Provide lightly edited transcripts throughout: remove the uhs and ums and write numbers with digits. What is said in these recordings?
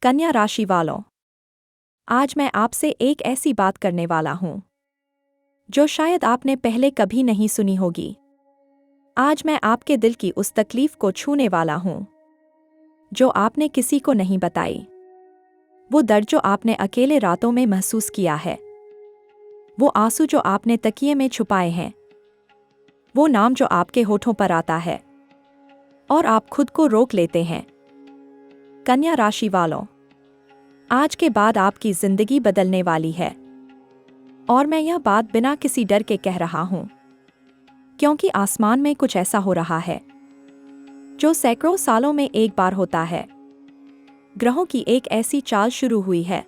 कन्या राशि वालों, आज मैं आपसे एक ऐसी बात करने वाला हूं जो शायद आपने पहले कभी नहीं सुनी होगी। आज मैं आपके दिल की उस तकलीफ को छूने वाला हूं जो आपने किसी को नहीं बताई। वो दर्द जो आपने अकेले रातों में महसूस किया है, वो आंसू जो आपने तकिए में छुपाए हैं, वो नाम जो आपके होठों पर आता है और आप खुद को रोक लेते हैं। कन्या राशि वालों, आज के बाद आपकी जिंदगी बदलने वाली है और मैं यह बात बिना किसी डर के कह रहा हूं, क्योंकि आसमान में कुछ ऐसा हो रहा है जो सैकड़ों सालों में एक बार होता है। ग्रहों की एक ऐसी चाल शुरू हुई है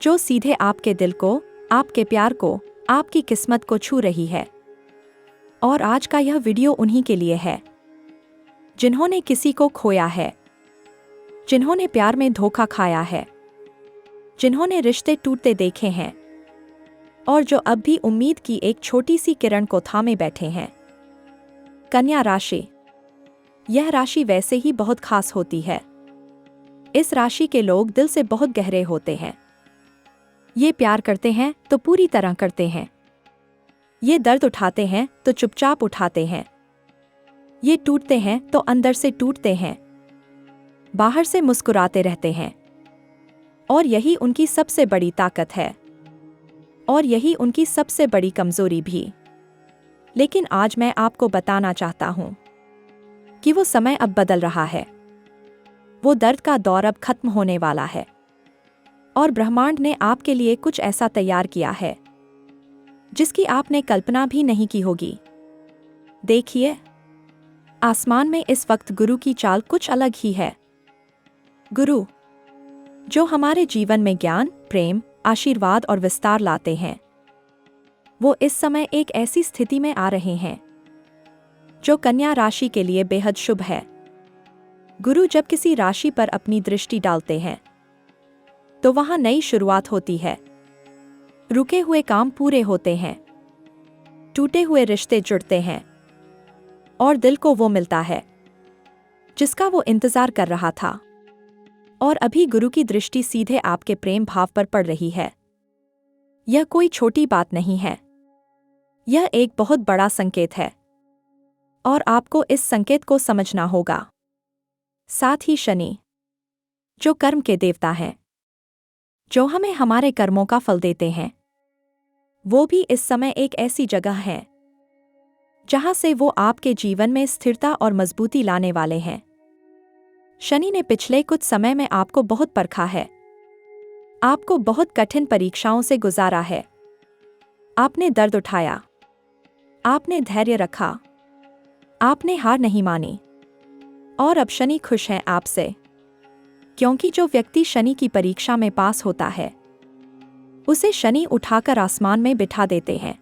जो सीधे आपके दिल को, आपके प्यार को, आपकी किस्मत को छू रही है। और आज का यह वीडियो उन्हीं के लिए है जिन्होंने किसी को खोया है, जिन्होंने प्यार में धोखा खाया है, जिन्होंने रिश्ते टूटते देखे हैं और जो अब भी उम्मीद की एक छोटी सी किरण को थामे बैठे हैं। कन्या राशि, यह राशि वैसे ही बहुत खास होती है। इस राशि के लोग दिल से बहुत गहरे होते हैं। ये प्यार करते हैं तो पूरी तरह करते हैं। ये दर्द उठाते हैं तो चुपचाप उठाते हैं। ये टूटते हैं तो अंदर से टूटते हैं, बाहर से मुस्कुराते रहते हैं। और यही उनकी सबसे बड़ी ताकत है और यही उनकी सबसे बड़ी कमजोरी भी। लेकिन आज मैं आपको बताना चाहता हूं कि वो समय अब बदल रहा है। वो दर्द का दौर अब खत्म होने वाला है और ब्रह्मांड ने आपके लिए कुछ ऐसा तैयार किया है जिसकी आपने कल्पना भी नहीं की होगी। देखिए, आसमान में इस वक्त गुरु की चाल कुछ अलग ही है। गुरु, जो हमारे जीवन में ज्ञान, प्रेम, आशीर्वाद और विस्तार लाते हैं, वो इस समय एक ऐसी स्थिति में आ रहे हैं जो कन्या राशि के लिए बेहद शुभ है। गुरु जब किसी राशि पर अपनी दृष्टि डालते हैं तो वहां नई शुरुआत होती है। रुके हुए काम पूरे होते हैं, टूटे हुए रिश्ते जुड़ते हैं और दिल को वो मिलता है जिसका वो इंतजार कर रहा था। और अभी गुरु की दृष्टि सीधे आपके प्रेम भाव पर पड़ रही है। यह कोई छोटी बात नहीं है, यह एक बहुत बड़ा संकेत है और आपको इस संकेत को समझना होगा। साथ ही शनि, जो कर्म के देवता हैं, जो हमें हमारे कर्मों का फल देते हैं, वो भी इस समय एक ऐसी जगह है जहां से वो आपके जीवन में स्थिरता और मजबूती लाने वाले हैं। शनि ने पिछले कुछ समय में आपको बहुत परखा है, आपको बहुत कठिन परीक्षाओं से गुजारा है। आपने दर्द उठाया, आपने धैर्य रखा, आपने हार नहीं मानी और अब शनि खुश हैं आपसे, क्योंकि जो व्यक्ति शनि की परीक्षा में पास होता है उसे शनि उठाकर आसमान में बिठा देते हैं।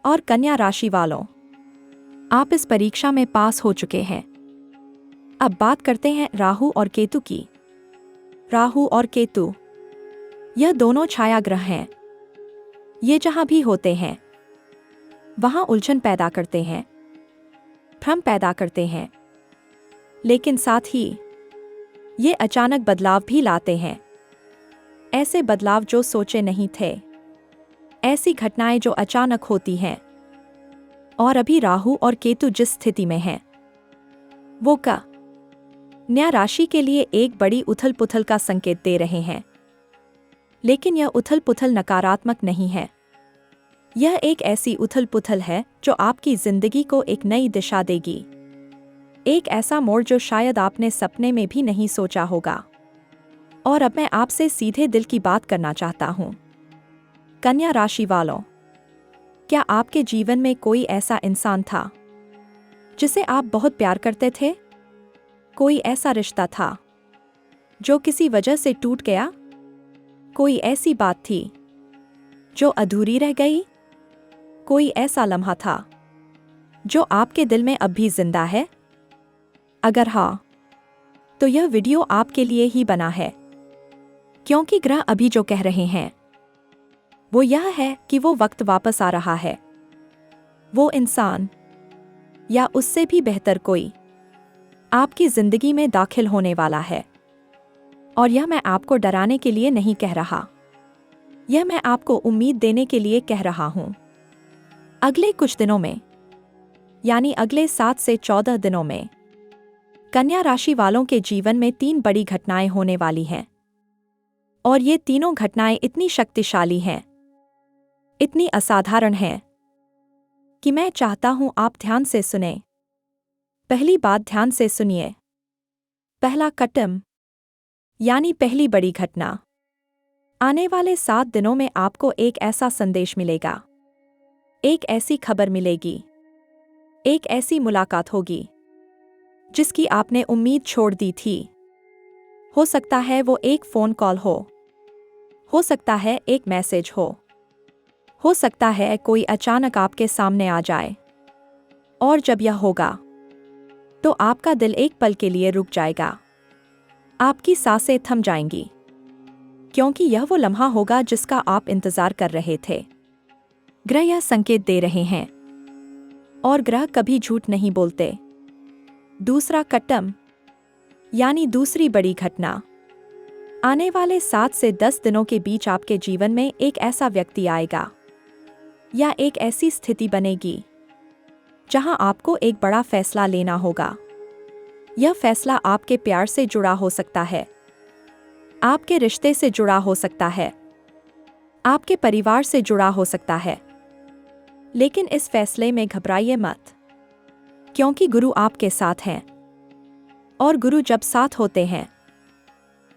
और कन्या राशि वालों, आप इस परीक्षा में पास हो चुके हैं। अब बात करते हैं राहु और केतु की। राहु और केतु, यह दोनों छाया ग्रह हैं। ये जहां भी होते हैं वहां उलझन पैदा करते हैं, भ्रम पैदा करते हैं, लेकिन साथ ही ये अचानक बदलाव भी लाते हैं। ऐसे बदलाव जो सोचे नहीं थे, ऐसी घटनाएं जो अचानक होती हैं। और अभी राहु और केतु जिस स्थिति में हैं, वो कन्या राशि के लिए एक बड़ी उथल पुथल का संकेत दे रहे हैं। लेकिन यह उथल पुथल नकारात्मक नहीं है। यह एक ऐसी उथल पुथल है जो आपकी जिंदगी को एक नई दिशा देगी, एक ऐसा मोड़ जो शायद आपने सपने में भी नहीं सोचा होगा। और अब मैं आपसे सीधे दिल की बात करना चाहता हूं। कन्या राशि वालों, क्या आपके जीवन में कोई ऐसा इंसान था जिसे आप बहुत प्यार करते थे? कोई ऐसा रिश्ता था जो किसी वजह से टूट गया? कोई ऐसी बात थी जो अधूरी रह गई? कोई ऐसा लम्हा था जो आपके दिल में अब भी जिंदा है? अगर हाँ, तो यह वीडियो आपके लिए ही बना है, क्योंकि ग्रह अभी जो कह रहे हैं वो यह है कि वो वक्त वापस आ रहा है। वो इंसान या उससे भी बेहतर कोई आपकी जिंदगी में दाखिल होने वाला है। और यह मैं आपको डराने के लिए नहीं कह रहा। यह मैं आपको उम्मीद देने के लिए कह रहा हूं। अगले कुछ दिनों में, यानी अगले 7 से 14 दिनों में, कन्या राशि वालों के जीवन में 3 बड़ी घटनाएं होने वाली हैं। और ये तीनों घटनाएं इतनी शक्तिशाली हैं, इतनी असाधारण हैं, कि मैं चाहता हूं आप ध्यान से सुने। पहली बात ध्यान से सुनिए। पहला कटम, यानी पहली बड़ी घटना। आने वाले 7 दिनों में आपको एक ऐसा संदेश मिलेगा, एक ऐसी खबर मिलेगी, एक ऐसी मुलाकात होगी जिसकी आपने उम्मीद छोड़ दी थी। हो सकता है वो एक फोन कॉल हो सकता है एक मैसेज हो सकता है कोई अचानक आपके सामने आ जाए। और जब यह होगा तो आपका दिल एक पल के लिए रुक जाएगा, आपकी सांसें थम जाएंगी, क्योंकि यह वो लम्हा होगा जिसका आप इंतजार कर रहे थे। ग्रह यह संकेत दे रहे हैं, और ग्रह कभी झूठ नहीं बोलते। दूसरा कट्टम, यानी दूसरी बड़ी घटना। आने वाले 7 से 10 दिनों के बीच आपके जीवन में एक ऐसा व्यक्ति आएगा या एक ऐसी स्थिति बनेगी जहां आपको एक बड़ा फैसला लेना होगा। यह फैसला आपके प्यार से जुड़ा हो सकता है, आपके रिश्ते से जुड़ा हो सकता है, आपके परिवार से जुड़ा हो सकता है। लेकिन इस फैसले में घबराइए मत, क्योंकि गुरु आपके साथ हैं। और गुरु जब साथ होते हैं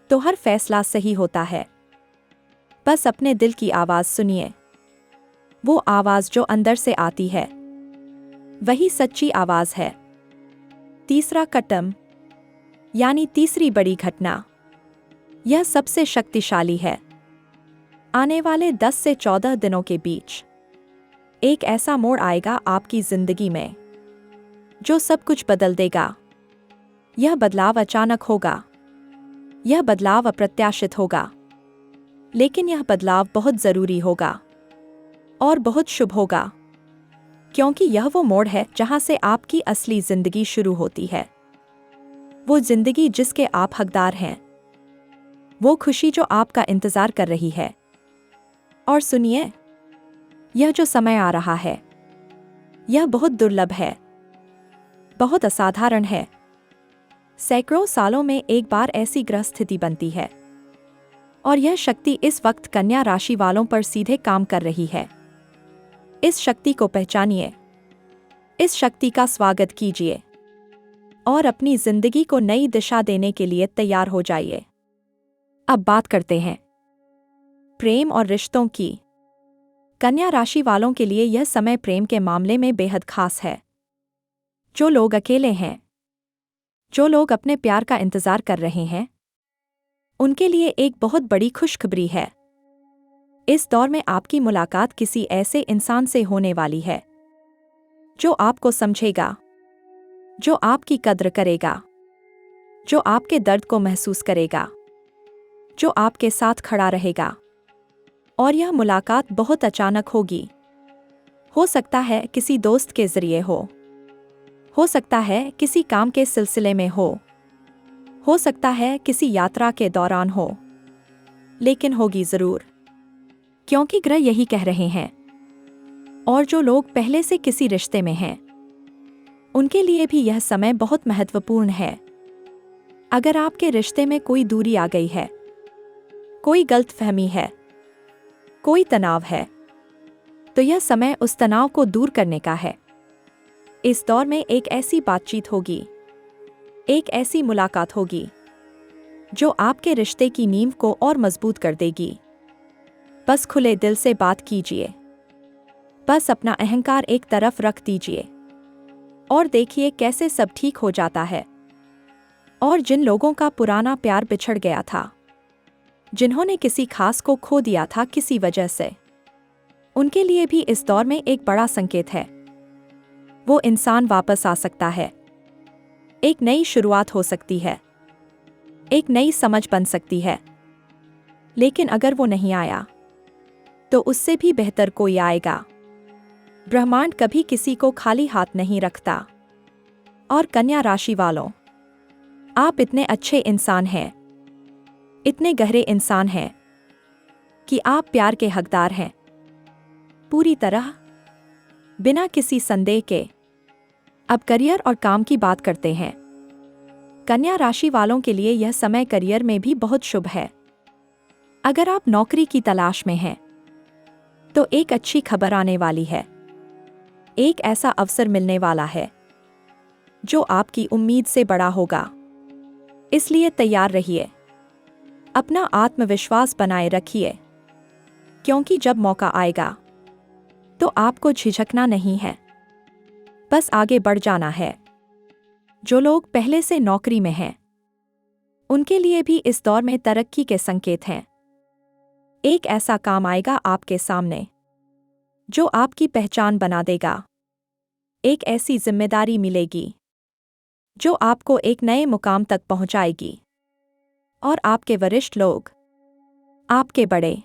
तो हर फैसला सही होता है। बस अपने दिल की आवाज सुनिए, वो आवाज जो अंदर से आती है, वही सच्ची आवाज है। तीसरा कटम, यानी तीसरी बड़ी घटना। यह सबसे शक्तिशाली है। आने वाले 10 से 14 दिनों के बीच एक ऐसा मोड़ आएगा आपकी जिंदगी में जो सब कुछ बदल देगा। यह बदलाव अचानक होगा, यह बदलाव अप्रत्याशित होगा, लेकिन यह बदलाव बहुत जरूरी होगा और बहुत शुभ होगा, क्योंकि यह वो मोड़ है जहां से आपकी असली जिंदगी शुरू होती है। वो जिंदगी जिसके आप हकदार हैं, वो खुशी जो आपका इंतजार कर रही है। और सुनिए, यह जो समय आ रहा है, यह बहुत दुर्लभ है, बहुत असाधारण है। सैकड़ों सालों में एक बार ऐसी ग्रह स्थिति बनती है, और यह शक्ति इस वक्त कन्या राशि वालों पर सीधे काम कर रही है। इस शक्ति को पहचानिए, इस शक्ति का स्वागत कीजिए और अपनी जिंदगी को नई दिशा देने के लिए तैयार हो जाइए। अब बात करते हैं प्रेम और रिश्तों की। कन्या राशि वालों के लिए यह समय प्रेम के मामले में बेहद खास है। जो लोग अकेले हैं, जो लोग अपने प्यार का इंतजार कर रहे हैं, उनके लिए एक बहुत बड़ी खुशखबरी है। इस दौर में आपकी मुलाकात किसी ऐसे इंसान से होने वाली है जो आपको समझेगा, जो आपकी कद्र करेगा, जो आपके दर्द को महसूस करेगा, जो आपके साथ खड़ा रहेगा। और यह मुलाकात बहुत अचानक होगी। हो सकता है किसी दोस्त के जरिए हो सकता है किसी काम के सिलसिले में हो सकता है किसी यात्रा के दौरान हो, लेकिन होगी जरूर, क्योंकि ग्रह यही कह रहे हैं। और जो लोग पहले से किसी रिश्ते में हैं, उनके लिए भी यह समय बहुत महत्वपूर्ण है। अगर आपके रिश्ते में कोई दूरी आ गई है, कोई गलतफहमी है, कोई तनाव है, तो यह समय उस तनाव को दूर करने का है। इस दौर में एक ऐसी बातचीत होगी, एक ऐसी मुलाकात होगी जो आपके रिश्ते की नींव को और मजबूत कर देगी। बस खुले दिल से बात कीजिए, बस अपना अहंकार एक तरफ रख दीजिए और देखिए कैसे सब ठीक हो जाता है। और जिन लोगों का पुराना प्यार बिछड़ गया था, जिन्होंने किसी खास को खो दिया था किसी वजह से, उनके लिए भी इस दौर में एक बड़ा संकेत है। वो इंसान वापस आ सकता है, एक नई शुरुआत हो सकती है, एक नई समझ बन सकती है। लेकिन अगर वो नहीं आया, तो उससे भी बेहतर कोई आएगा। ब्रह्मांड कभी किसी को खाली हाथ नहीं रखता। और कन्या राशि वालों, आप इतने अच्छे इंसान हैं, इतने गहरे इंसान हैं कि आप प्यार के हकदार हैं, पूरी तरह, बिना किसी संदेह के। अब करियर और काम की बात करते हैं। कन्या राशि वालों के लिए यह समय करियर में भी बहुत शुभ है। अगर आप नौकरी की तलाश में हैं, तो एक अच्छी खबर आने वाली है। एक ऐसा अवसर मिलने वाला है जो आपकी उम्मीद से बड़ा होगा, इसलिए तैयार रहिए। अपना आत्मविश्वास बनाए रखिए, क्योंकि जब मौका आएगा तो आपको झिझकना नहीं है, बस आगे बढ़ जाना है। जो लोग पहले से नौकरी में हैं, उनके लिए भी इस दौर में तरक्की के संकेत हैं। एक ऐसा काम आएगा आपके सामने जो आपकी पहचान बना देगा। एक ऐसी जिम्मेदारी मिलेगी जो आपको एक नए मुकाम तक पहुंचाएगी, और आपके वरिष्ठ लोग, आपके बड़े,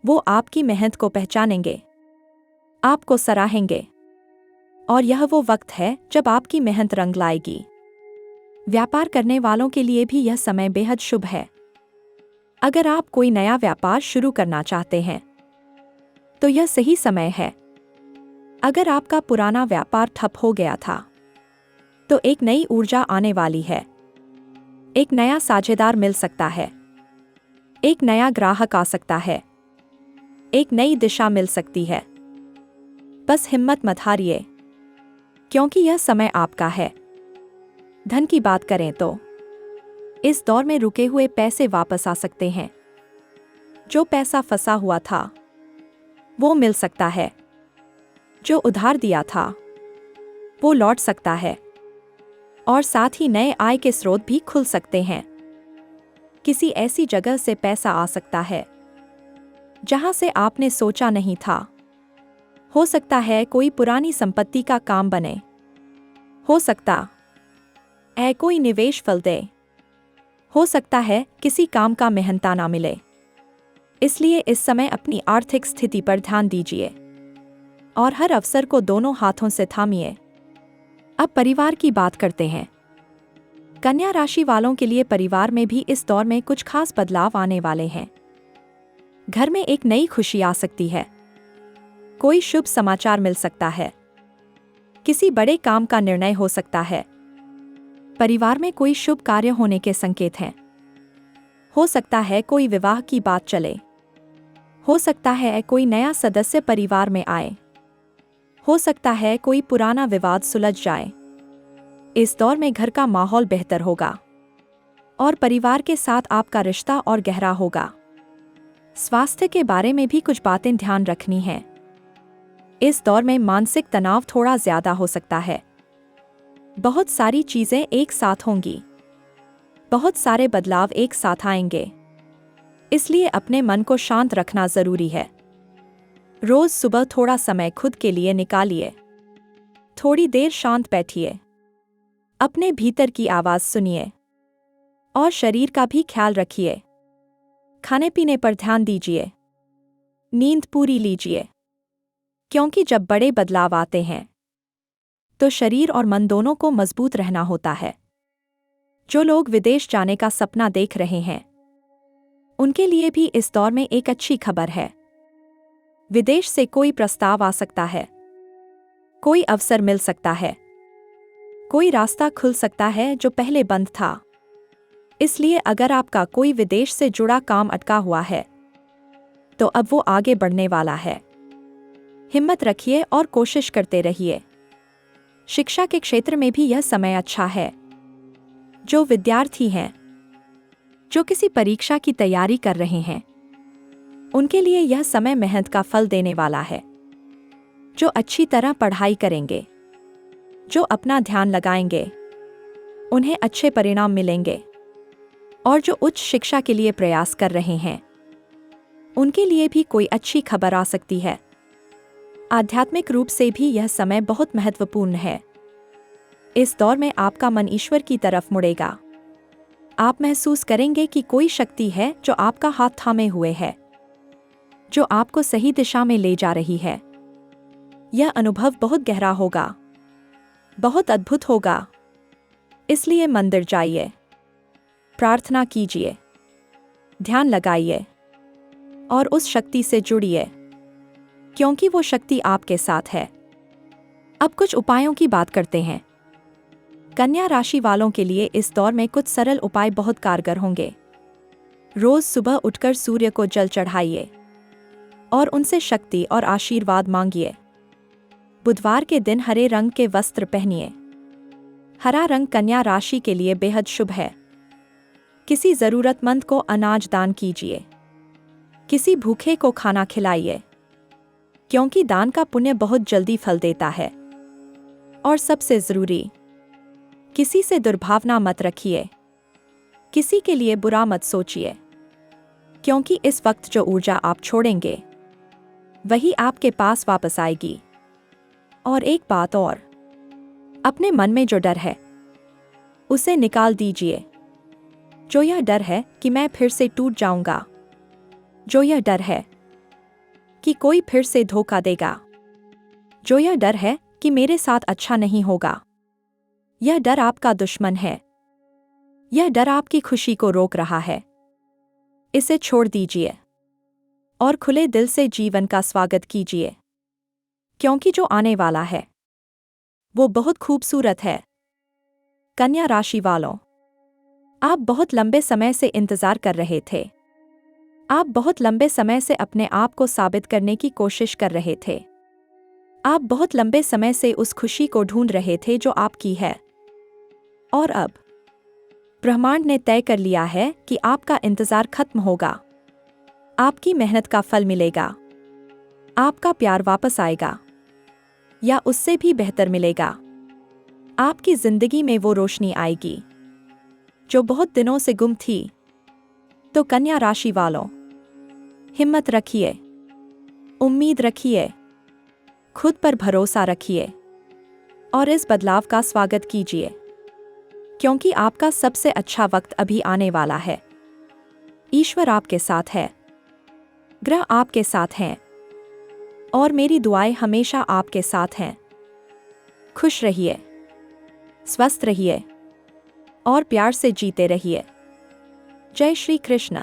वो आपकी मेहनत को पहचानेंगे, आपको सराहेंगे, और यह वो वक्त है जब आपकी मेहनत रंग लाएगी। व्यापार करने वालों के लिए भी यह समय बेहद शुभ है। अगर आप कोई नया व्यापार शुरू करना चाहते हैं, तो यह सही समय है। अगर आपका पुराना व्यापार ठप हो गया था, तो एक नई ऊर्जा आने वाली है। एक नया साझेदार मिल सकता है, एक नया ग्राहक आ सकता है, एक नई दिशा मिल सकती है। बस हिम्मत मत हारिए, क्योंकि यह समय आपका है। धन की बात करें तो इस दौर में रुके हुए पैसे वापस आ सकते हैं। जो पैसा फंसा हुआ था, वो मिल सकता है। जो उधार दिया था, वो लौट सकता है। और साथ ही नए आय के स्रोत भी खुल सकते हैं। किसी ऐसी जगह से पैसा आ सकता है जहां से आपने सोचा नहीं था। हो सकता है कोई पुरानी संपत्ति का काम बने, हो सकता है कोई निवेश फल दे, हो सकता है किसी काम का मेहनताना मिले। इसलिए इस समय अपनी आर्थिक स्थिति पर ध्यान दीजिए और हर अवसर को दोनों हाथों से थामिए। अब परिवार की बात करते हैं। कन्या राशि वालों के लिए परिवार में भी इस दौर में कुछ खास बदलाव आने वाले हैं। घर में एक नई खुशी आ सकती है। कोई शुभ समाचार मिल सकता है। किसी बड़े काम का निर्णय हो सकता है। परिवार में कोई शुभ कार्य होने के संकेत हैं। हो सकता है कोई विवाह की बात चले। हो सकता है कोई नया सदस्य परिवार में आए। हो सकता है कोई पुराना विवाद सुलझ जाए। इस दौर में घर का माहौल बेहतर होगा और परिवार के साथ आपका रिश्ता और गहरा होगा। स्वास्थ्य के बारे में भी कुछ बातें ध्यान रखनी हैं। इस दौर में मानसिक तनाव थोड़ा ज्यादा हो सकता है। बहुत सारी चीजें एक साथ होंगी। बहुत सारे बदलाव एक साथ आएंगे। इसलिए अपने मन को शांत रखना जरूरी है। रोज सुबह थोड़ा समय खुद के लिए निकालिए। थोड़ी देर शांत बैठिए। अपने भीतर की आवाज सुनिए और शरीर का भी ख्याल रखिए। खाने पीने पर ध्यान दीजिए। नींद पूरी लीजिए, क्योंकि जब बड़े बदलाव आते हैं तो शरीर और मन दोनों को मजबूत रहना होता है। जो लोग विदेश जाने का सपना देख रहे हैं, उनके लिए भी इस दौर में एक अच्छी खबर है। विदेश से कोई प्रस्ताव आ सकता है। कोई अवसर मिल सकता है। कोई रास्ता खुल सकता है जो पहले बंद था। इसलिए अगर आपका कोई विदेश से जुड़ा काम अटका हुआ है, तो अब वो आगे बढ़ने वाला है। हिम्मत रखिए और कोशिश करते रहिए। शिक्षा के क्षेत्र में भी यह समय अच्छा है। जो विद्यार्थी हैं, जो किसी परीक्षा की तैयारी कर रहे हैं, उनके लिए यह समय मेहनत का फल देने वाला है। जो अच्छी तरह पढ़ाई करेंगे, जो अपना ध्यान लगाएंगे, उन्हें अच्छे परिणाम मिलेंगे। और जो उच्च शिक्षा के लिए प्रयास कर रहे हैं, उनके लिए भी कोई अच्छी खबर आ सकती है। आध्यात्मिक रूप से भी यह समय बहुत महत्वपूर्ण है। इस दौर में आपका मन ईश्वर की तरफ मुड़ेगा। आप महसूस करेंगे कि कोई शक्ति है जो आपका हाथ थामे हुए है, जो आपको सही दिशा में ले जा रही है। यह अनुभव बहुत गहरा होगा, बहुत अद्भुत होगा। इसलिए मंदिर जाइए, प्रार्थना कीजिए ध्यान लगाइए और उस शक्ति से जुड़िए, क्योंकि वो शक्ति आपके साथ है। अब कुछ उपायों की बात करते हैं। कन्या राशि वालों के लिए इस दौर में कुछ सरल उपाय बहुत कारगर होंगे। रोज सुबह उठकर सूर्य को जल चढ़ाइए और उनसे शक्ति और आशीर्वाद मांगिए। बुधवार के दिन हरे रंग के वस्त्र पहनिए। हरा रंग कन्या राशि के लिए बेहद शुभ है। किसी जरूरतमंद को अनाज दान कीजिए। किसी भूखे को खाना खिलाइए, क्योंकि दान का पुण्य बहुत जल्दी फल देता है। और सबसे जरूरी, किसी से दुर्भावना मत रखिए। किसी के लिए बुरा मत सोचिए, क्योंकि इस वक्त जो ऊर्जा आप छोड़ेंगे वही आपके पास वापस आएगी। और एक बात और, अपने मन में जो डर है उसे निकाल दीजिए। जो यह डर है कि मैं फिर से टूट जाऊंगा, जो यह डर है कि कोई फिर से धोखा देगा, जो यह डर है कि मेरे साथ अच्छा नहीं होगा, यह डर आपका दुश्मन है। यह डर आपकी खुशी को रोक रहा है। इसे छोड़ दीजिए और खुले दिल से जीवन का स्वागत कीजिए, क्योंकि जो आने वाला है वो बहुत खूबसूरत है। कन्या राशि वालों, आप बहुत लंबे समय से इंतजार कर रहे थे। आप बहुत लंबे समय से अपने आप को साबित करने की कोशिश कर रहे थे। आप बहुत लंबे समय से उस खुशी को ढूंढ रहे थे जो आपकी है। और अब ब्रह्मांड ने तय कर लिया है कि आपका इंतजार खत्म होगा। आपकी मेहनत का फल मिलेगा। आपका प्यार वापस आएगा, या उससे भी बेहतर मिलेगा। आपकी जिंदगी में वो रोशनी आएगी जो बहुत दिनों से गुम थी। तो कन्या राशि वालों, हिम्मत रखिए, उम्मीद रखिए, खुद पर भरोसा रखिए और इस बदलाव का स्वागत कीजिए, क्योंकि आपका सबसे अच्छा वक्त अभी आने वाला है। ईश्वर आपके साथ है, ग्रह आपके साथ हैं और मेरी दुआएं हमेशा आपके साथ हैं। खुश रहिए, स्वस्थ रहिए और प्यार से जीते रहिए। जय श्री कृष्ण।